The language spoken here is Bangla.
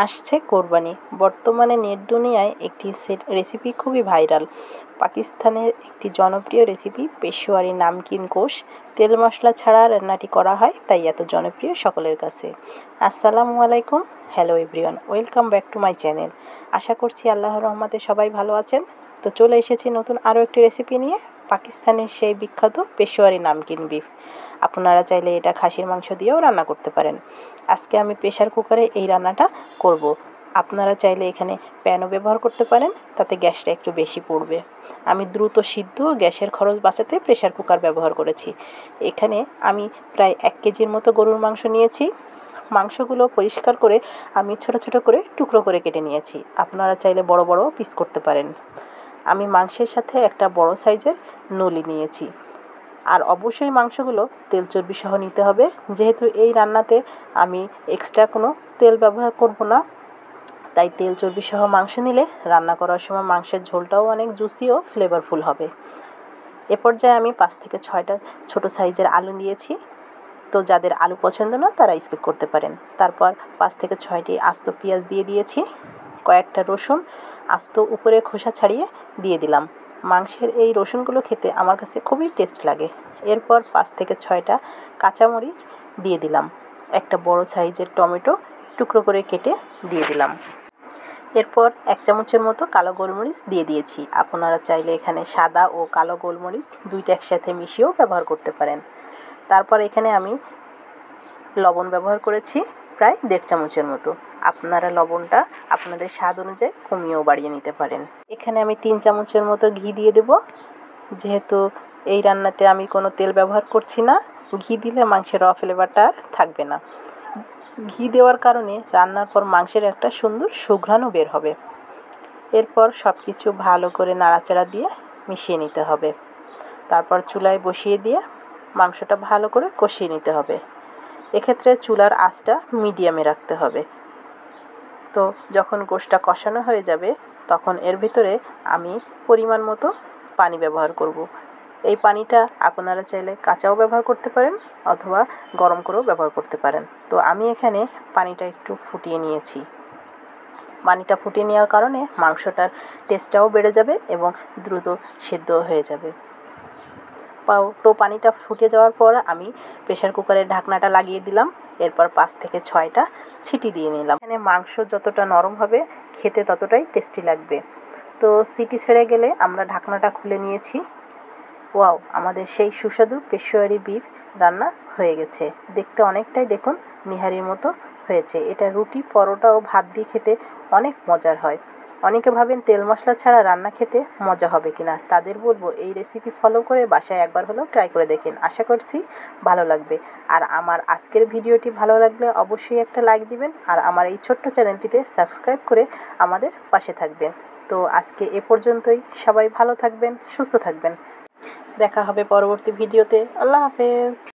আসছে কোরবানি। বর্তমানে নেট দুনিয়ায় একটি রেসিপি খুবই ভাইরাল। পাকিস্তানের একটি জনপ্রিয় রেসিপি পেশোয়ারি নামকিন গোশত তেল মশলা ছাড়া রান্নাটি করা হয়, তাই এত জনপ্রিয় সকলের কাছে। আসসালামু আলাইকুম, hello everyone, welcome back to my channel. আশা করছি আল্লাহর রহমতে সবাই ভালো আছেন। তো চলে এসেছি নতুন আরও একটি রেসিপি নিয়ে, পাকিস্তানের সেই বিখ্যাত পেশোয়ারি নামকিন বিফ। আপনারা চাইলে এটা খাসির মাংস দিয়েও রান্না করতে পারেন। আজকে আমি প্রেশার কুকারে এই রান্নাটা করব। আপনারা চাইলে এখানে প্যানও ব্যবহার করতে পারেন, তাতে গ্যাসটা একটু বেশি পড়বে। আমি দ্রুত সিদ্ধ ও গ্যাসের খরচ বাঁচাতে প্রেশার কুকার ব্যবহার করেছি। এখানে আমি প্রায় 1 কেজির মতো গরুর মাংস নিয়েছি। মাংসগুলো পরিষ্কার করে আমি ছোট ছোট করে টুকরো করে কেটে নিয়েছি। আপনারা চাইলে বড় বড় পিস করতে পারেন। আমি মাংসের সাথে একটা বড় সাইজের নলি নিয়েছি। আর অবশ্যই মাংসগুলো তেল চর্বি সহ নিতে হবে, যেহেতু এই রান্নাতে আমি এক্সট্রা কোনো তেল ব্যবহার করব না, তাই তেল চর্বি সহ মাংস নিলে রান্না করার সময় মাংসের ঝোলটাও অনেক জুসি ও ফ্লেভারফুল হবে। এ পর্যায়ে আমি 5 থেকে 6টা ছোটো সাইজের আলু নিয়েছি। তো যাদের আলু পছন্দ না তারা স্কিপ করতে পারেন। তারপর 5 থেকে 6টি আস্ত পেঁয়াজ দিয়ে দিয়েছি। কয়েকটা রসুন আস্ত উপরে খোসা ছাড়িয়ে দিয়ে দিলাম। মাংসের এই রসুনগুলো খেতে আমার কাছে খুবই টেস্ট লাগে। এরপর 5 থেকে 6টা কাঁচামরিচ দিয়ে দিলাম। একটা বড় সাইজের টমেটো টুকরো করে কেটে দিয়ে দিলাম। এরপর 1 চামচের মতো কালো গোলমরিচ দিয়ে দিয়েছি। আপনারা চাইলে এখানে সাদা ও কালো গোলমরিচ দুইটা একসাথে মিশিয়েও ব্যবহার করতে পারেন। তারপর এখানে আমি লবণ ব্যবহার করেছি প্রায় 1.5 চামচের মতো। আপনারা লবণটা আপনাদের স্বাদ অনুযায়ী কমিয়েও বাড়িয়ে নিতে পারেন। এখানে আমি 3 চামচের মতো ঘি দিয়ে দেব। যেহেতু এই রান্নাতে আমি কোনো তেল ব্যবহার করছি না, ঘি দিলে মাংসের র ফ্লেভারটা আর থাকবে না। ঘি দেওয়ার কারণে রান্নার পর মাংসের একটা সুন্দর সুঘ্রাণও বের হবে। এরপর সব কিছু ভালো করে নাড়াচাড়া দিয়ে মিশিয়ে নিতে হবে। তারপর চুলায় বসিয়ে দিয়ে মাংসটা ভালো করে কষিয়ে নিতে হবে। এক্ষেত্রে চুলার আঁচটা মিডিয়ামে রাখতে হবে। তো যখন গোশতটা কষানো হয়ে যাবে, তখন এর ভিতরে আমি পরিমাণ মতো পানি ব্যবহার করব। এই পানিটা আপনারা চাইলে কাঁচাও ব্যবহার করতে পারেন অথবা গরম করেও ব্যবহার করতে পারেন। তো আমি এখানে পানিটা একটু ফুটিয়ে নিয়েছি। পানিটা ফুটিয়ে নেওয়ার কারণে মাংসটার টেস্টটাও বেড়ে যাবে এবং দ্রুত সেদ্ধও হয়ে যাবে। তো পানিটা ফুটে যাওয়ার পর আমি প্রেশার কুকারের ঢাকনাটা লাগিয়ে দিলাম। এরপর 5 থেকে 6টা সিটি দিয়ে নিলাম। এখানে মাংস যতটা নরম হবে খেতে ততটাই টেস্টি লাগবে। তো সিটি ছেড়ে গেলে আমরা ঢাকনাটা খুলে নিয়েছি। ওয়াও, আমাদের সেই সুস্বাদু পেশোয়ারি বিফ রান্না হয়ে গেছে। দেখতে অনেকটাই দেখুন নিহারির মতো হয়েছে। এটা রুটি, পরোটা ও ভাত দিয়ে খেতে অনেক মজার হয়। অনেকে ভাবেন তেল মশলা ছাড়া রান্না খেতে মজা হবে কিনা। তাদের বলবো এই রেসিপি ফলো করে বাসায় একবার হলেও ট্রাই করে দেখেন। আশা করছি ভালো লাগবে। আর আমার আজকের ভিডিওটি ভালো লাগলে অবশ্যই একটা লাইক দিবেন, আর আমার এই ছোট্ট চ্যানেলটিতে সাবস্ক্রাইব করে আমাদের পাশে থাকবেন। তো আজকে এ পর্যন্তই। সবাই ভালো থাকবেন, সুস্থ থাকবেন। দেখা হবে পরবর্তী ভিডিওতে। আল্লাহ হাফেজ।